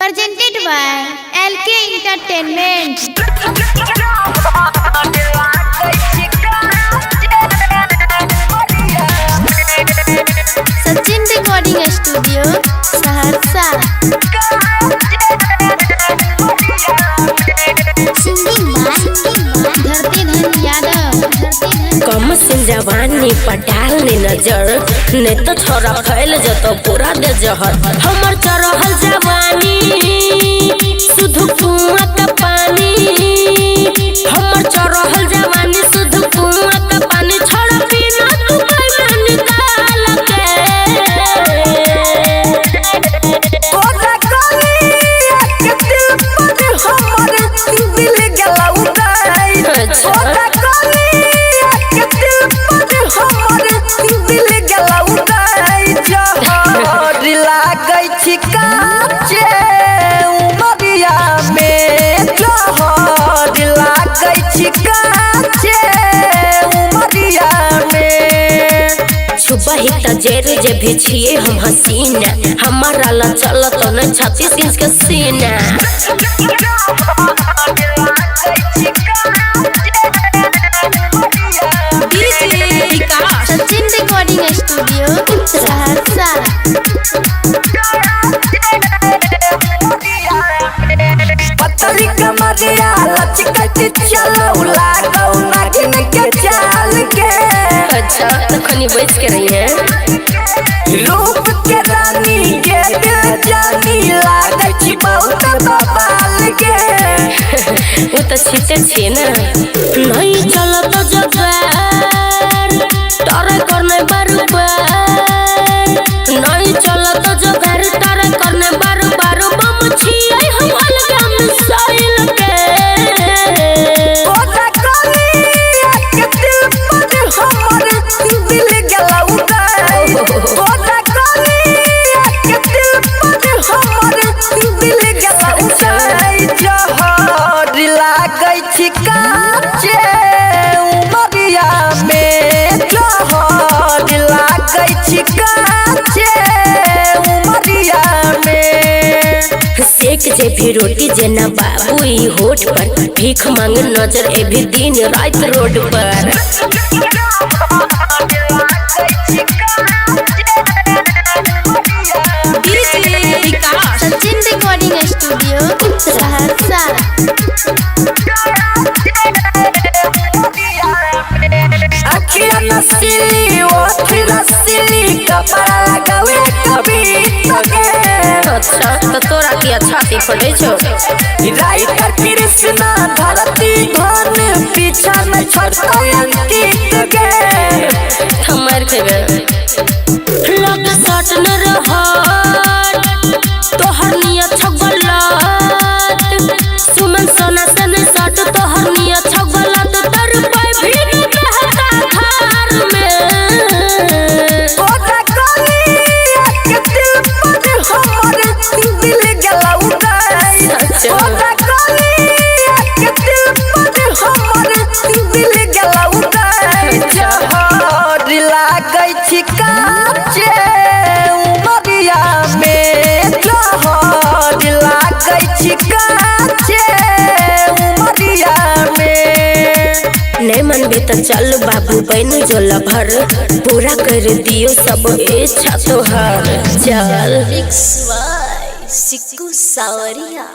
Presented by LK Entertainment. Sachin Recording Studio, Saharsa. Singing by Dharti Dhan Yadav. कम से जवानी पटाल ने नजर ने तो छोरा फैल जतो पूरा दे जहर हमर चरहल जवानी शुद्ध कुआं का पानी हमर चरहल जवानी शुद्ध कुआं का पानी छोड़ पीना तू कैसे निकाल के कोरा कली एक दिल पर हमर दिल गला उठाई कोरा कली एक दिल पर हमर दिल गला उठाई जहर लागै छी काचे उमरिया में जहर लागै छी काचे उमरिया में सुबह ही तजेर जे भी छिए हम हसीना हमारा ला चल तो न 36 इंच का सीना Sachin Recording Studio, Saharsa. पतली कमरिया लचकत चलो लागौ नागिन के चाल के अच्छा तो खनी बैठ के रही है रूप के रानी के दिल जानी लागै छी बहुत बवाल के वो तो छीटे छे ना नहीं चल तो जगार तारे करने बार नहीं चल तो जगार तारे करने बार बम छिए हम अलगा मिसाइल के कोरा कली एक दिल पर हमर दिल गला उठाई कोरा कली एक दिल पर हमर दिल गला उठाई जहर लागै छी काचे उमरिया में जहर लागै छी काचे उमरिया में सेक जे भी रोटी जे ना बाबू ई होठ पर भीख मांग नजर ए भी दिन रात रोड पर Sachin Recording Studio, Saharsa. अखिया नसीली ओठ रसीली कपड़ा लगावे कभी तके अच्छा तो तोरा की अच्छा ती पड़े छो राइटर कृष्णा धरती धन पीछा में छोड़ता अंकित के हमर खेबे लोग सट न रहत तोहर नियत छगलत सुमन सोना सन सट तोहर नियत छगलत तर पाए भी न रहता घर में कोरा कली एक दिल पर हमर दिल गला उठाई कोरा कली एक दिल पर हमर दिल गला उठाई जहर लागै छी काचे उमरिया में जहर लागै छी काचे उमरिया में नहीं मन भी तो चल बाबू बन जो लभर पूरा कर दियो सब इच्छा तोहर चल Mix by Siku Sawaria.